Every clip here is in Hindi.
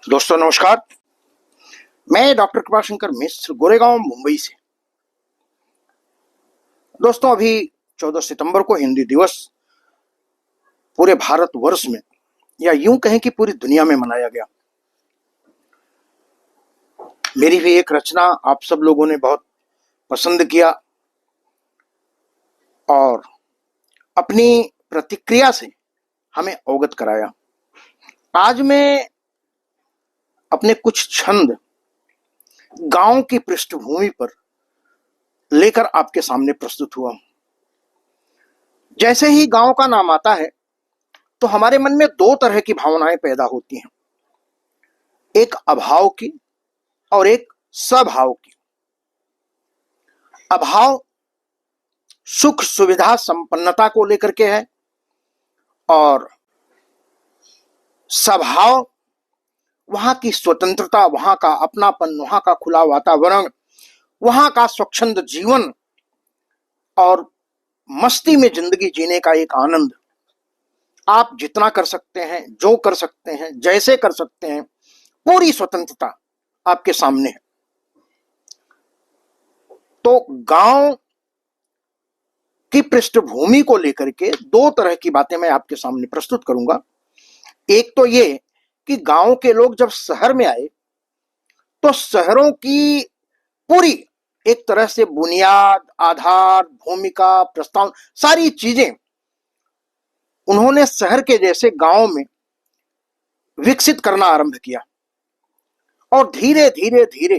दोस्तों नमस्कार। मैं डॉक्टर कृपाशंकर मिश्र गोरेगांव मुंबई से। दोस्तों अभी 14 सितंबर को हिंदी दिवस पूरे भारतवर्ष में या यूं कहें कि पूरी दुनिया में मनाया गया। मेरी भी एक रचना आप सब लोगों ने बहुत पसंद किया और अपनी प्रतिक्रिया से हमें अवगत कराया। आज मैं अपने कुछ छंद गांव की पृष्ठभूमि पर लेकर आपके सामने प्रस्तुत हुआ। जैसे ही गांव का नाम आता है तो हमारे मन में दो तरह की भावनाएं पैदा होती हैं, एक अभाव की और एक सभाव की। अभाव सुख सुविधा संपन्नता को लेकर के है और सभाव वहां की स्वतंत्रता, वहां का अपनापन, वहां का खुला वातावरण, वहां का स्वच्छंद जीवन और मस्ती में जिंदगी जीने का एक आनंद। आप जितना कर सकते हैं, जो कर सकते हैं, जैसे कर सकते हैं, पूरी स्वतंत्रता आपके सामने है। तो गांव की पृष्ठभूमि को लेकर के दो तरह की बातें मैं आपके सामने प्रस्तुत करूंगा। एक तो ये कि गांव के लोग जब शहर में आए तो शहरों की पूरी एक तरह से बुनियाद, आधार, भूमिका, प्रस्ताव, सारी चीजें उन्होंने शहर के जैसे गांव में विकसित करना आरंभ किया और धीरे धीरे धीरे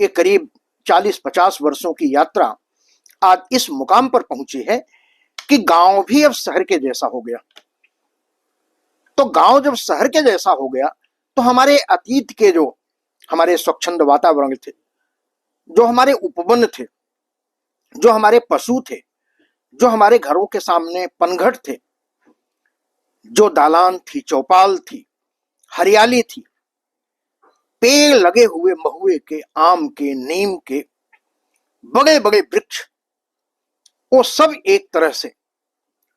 ये करीब 40-50 वर्षों की यात्रा आज इस मुकाम पर पहुंची है कि गांव भी अब शहर के जैसा हो गया। तो गांव जब शहर के जैसा हो गया तो हमारे अतीत के जो हमारे स्वच्छंद वातावरण थे, जो हमारे उपवन थे, जो हमारे पशु थे, जो हमारे घरों के सामने पनघट थे, जो दालान थी, चौपाल थी, हरियाली थी, पेड़ लगे हुए महुए के, आम के, नीम के, बड़े बड़े वृक्ष, वो सब एक तरह से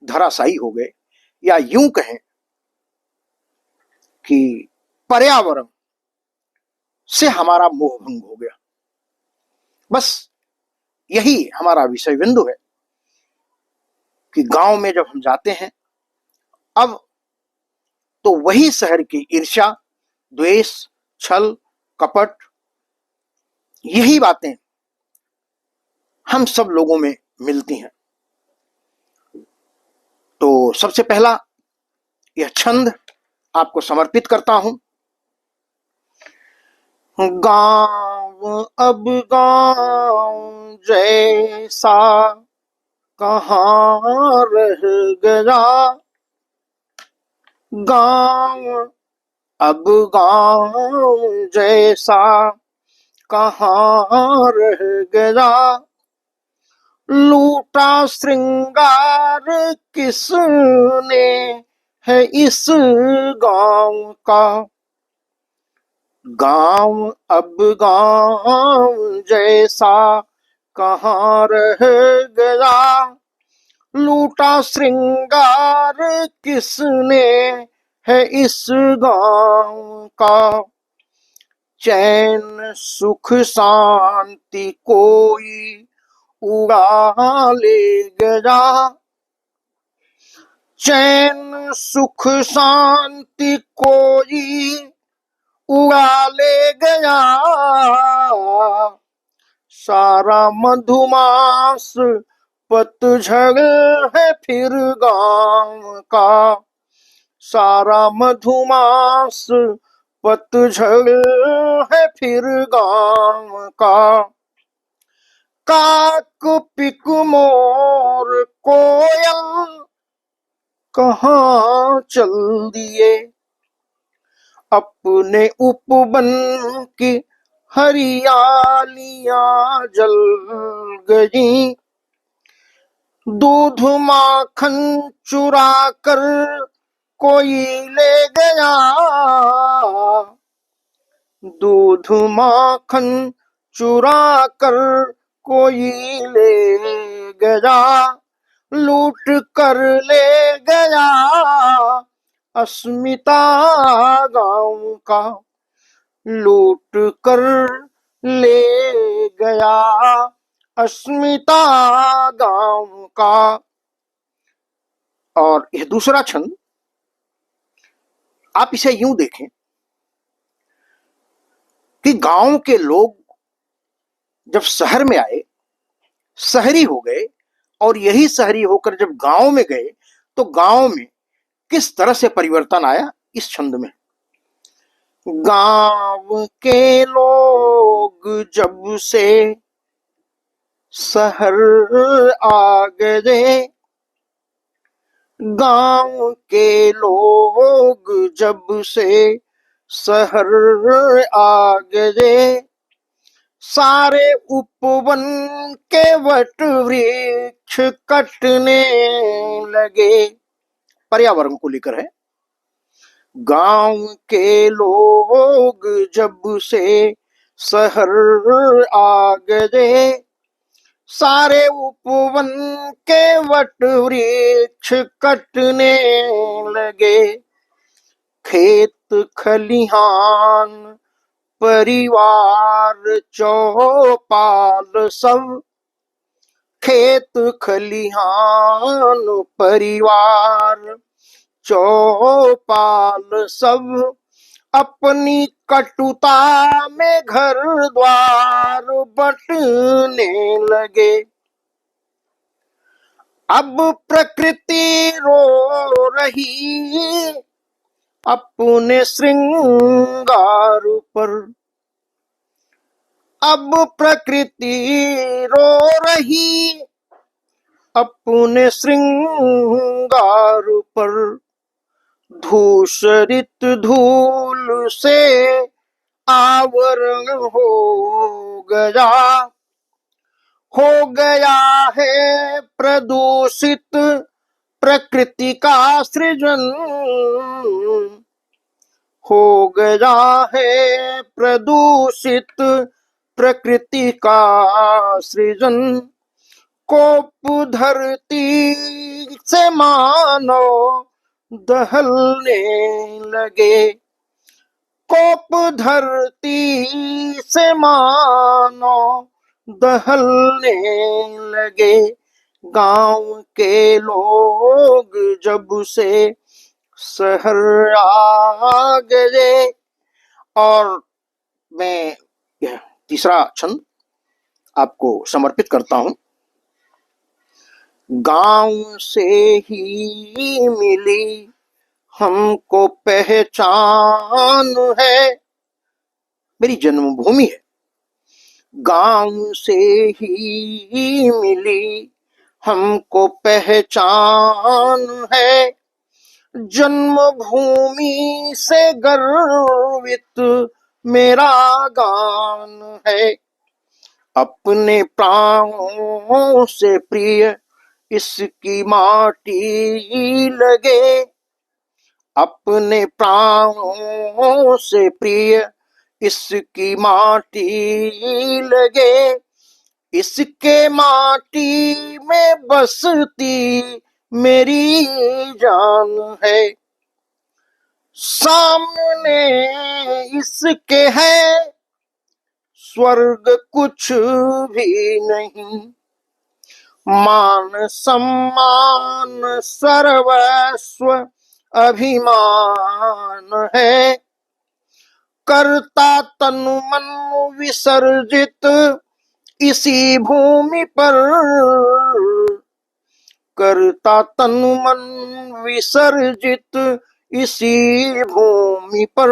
धराशायी हो गए, या यूं कहें कि पर्यावरण से हमारा मोह भंग हो गया। बस यही हमारा विषय बिंदु है कि गांव में जब हम जाते हैं अब तो वही शहर की ईर्ष्या, द्वेष, छल, कपट, यही बातें हम सब लोगों में मिलती हैं। तो सबसे पहला यह छंद आपको समर्पित करता हूं। गांव अब गांव जैसा कहाँ रह गया, गांव अब गांव जैसा कहाँ रह गया, लूटा श्रृंगार किसने है इस गांव का, गांव अब गांव जैसा कहाँ रह गया, लूटा श्रृंगार किसने है इस गांव का, चैन सुख शांति कोई उड़ा ले गया, चैन सुख शांति कोई उड़ा ले गया, सारा मधुमास पतझड़ है फिर गांव का, सारा मधुमास पतझड़ है फिर गांव का, काक पिक मोर कोयल कहाँ चल दिए, अपने उपवन की हरियालियां जल गई, दूध माखन चुरा कर कोई ले गया, दूध माखन चुरा कर कोई ले गया, लूट कर ले गया अस्मिता गांव का, लूट कर ले गया अस्मिता गांव का। और यह दूसरा छंद आप इसे यूं देखें कि गांव के लोग जब शहर में आए, शहरी हो गए, और यही शहरी होकर जब गांव में गए तो गांव में किस तरह से परिवर्तन आया इस छंद में। गांव के लोग जब से शहर आ गए, गांव के लोग जब से शहर आ गए, सारे उपवन के वट वृक्ष कटने लगे। पर्यावरण को लेकर है। गांव के लोग जब से शहर आ गए, सारे उपवन के वट वृक्ष कटने लगे। खेत खलिहान परिवार चौपाल सब, खेत खलिहान परिवार चौपाल सब, अपनी कटुता में घर द्वार बंटने लगे। अब प्रकृति रो रही अपने श्रृंगार पर, अब प्रकृति रो रही अपने श्रृंगार पर। धूसरित धूल से आवरण हो गया है प्रदूषित प्रकृति का सृजन, हो गया है प्रदूषित प्रकृति का सृजन। कोप धरती से मानो दहलने लगे, कोप धरती से मानो दहलने लगे। गांव के लोग जब से शहर आ गए। और मैं यह तीसरा छंद आपको समर्पित करता हूं। गांव से ही मिली हमको पहचान है, मेरी जन्मभूमि है। गांव से ही मिली हमको पहचान है, जन्मभूमि से गर्वित मेरा गान है। अपने प्राणों से प्रिय इसकी माटी लगे, अपने प्राणों से प्रिय इसकी माटी लगे। इसके माटी में बसती मेरी जान है, सामने इसके है स्वर्ग कुछ भी नहीं। मान सम्मान सर्वस्व अभिमान है, करता तनु मन विसर्जित इसी भूमि पर, करता तनु मन विसर्जित इसी भूमि पर।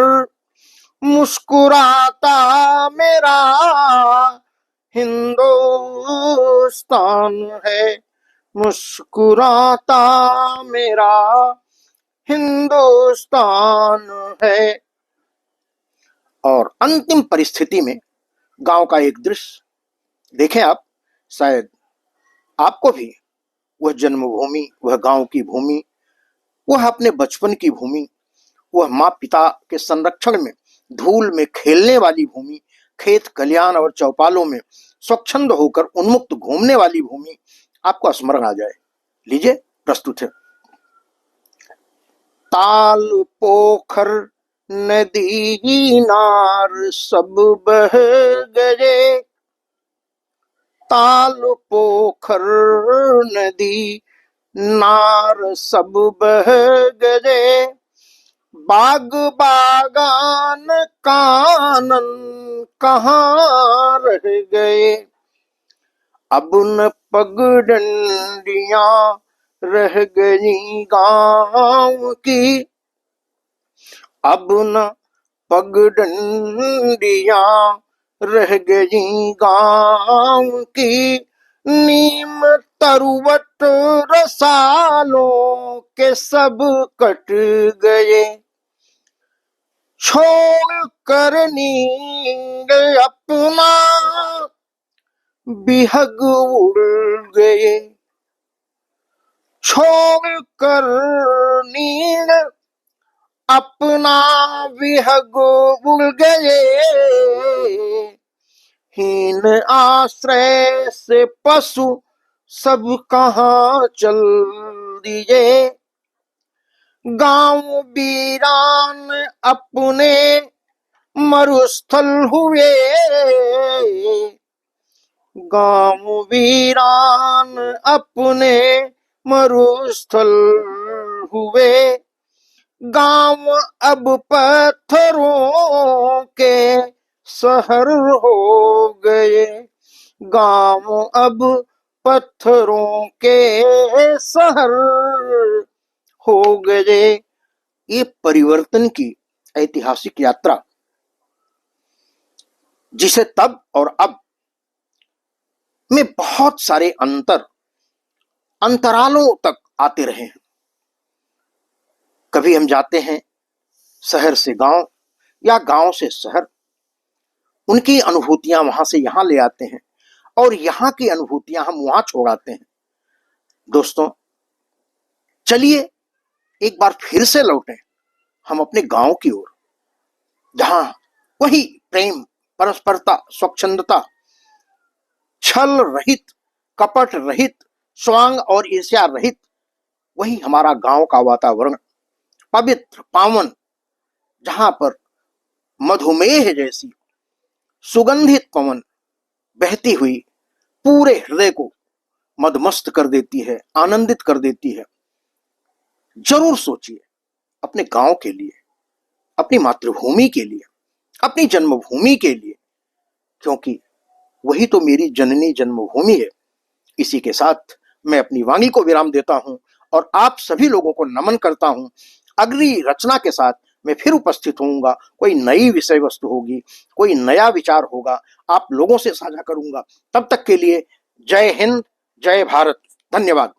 मुस्कुराता मेरा हिंदुस्तान है, मुस्कुराता मेरा हिंदुस्तान है। और अंतिम परिस्थिति में गांव का एक दृश्य देखें आप, शायद आपको भी वह जन्मभूमि, वह गांव की भूमि, वह अपने बचपन की भूमि, वह माँ पिता के संरक्षण में धूल में खेलने वाली भूमि, खेत खलिहान और चौपालों में स्वच्छंद होकर उन्मुक्त घूमने वाली भूमि आपको स्मरण आ जाए। लीजिए प्रस्तुत है। ताल पोखर नदी नार सब बह गए, ताल पोखर नदी नार सब बह गए, बाग बागान कानन कहाँ रह गए, अब न पगडंडियां रह गई गांव की, अब न पगडंडियां रह गई गांव की, नीम तरुवट रसालों के सब कट गए, छोड़ कर नींद अपना बिहग उड़ गए, छोड़ कर नींद अपना विहग उड़ गए, हीन आश्रय से पशु सब कहाँ चल दिए, गांव वीरान अपने मरुस्थल हुए, गांव वीरान अपने मरुस्थल हुए, गांव अब पत्थरों के शहर हो गए, गांव अब पत्थरों के शहर हो गए। ये परिवर्तन की ऐतिहासिक यात्रा जिसे तब और अब में बहुत सारे अंतरालों तक आते रहे हैं। कभी हम जाते हैं शहर से गांव या गांव से शहर, उनकी अनुभूतियां वहां से यहां ले आते हैं और यहां की अनुभूतियां हम वहां छोड़ाते हैं। दोस्तों, चलिए एक बार फिर से लौटें हम अपने गांव की ओर, जहां वही प्रेम, परस्परता, स्वच्छंदता, छल रहित, कपट रहित, स्वांग और ईर्ष्या रहित वही हमारा गांव का वातावरण पवित्र, पावन, जहां पर मधुमेह जैसी सुगंधित पवन बहती हुई पूरे हृदय को मदमस्त कर देती है, आनंदित कर देती है। जरूर सोचिए अपने गांव के लिए, अपनी मातृभूमि के लिए, अपनी जन्मभूमि के लिए, क्योंकि वही तो मेरी जननी जन्मभूमि है। इसी के साथ मैं अपनी वाणी को विराम देता हूं और आप सभी लोगों को नमन करता हूं। अगली रचना के साथ मैं फिर उपस्थित होऊंगा। कोई नई विषय वस्तु होगी, कोई नया विचार होगा, आप लोगों से साझा करूंगा। तब तक के लिए जय हिंद, जय भारत, धन्यवाद।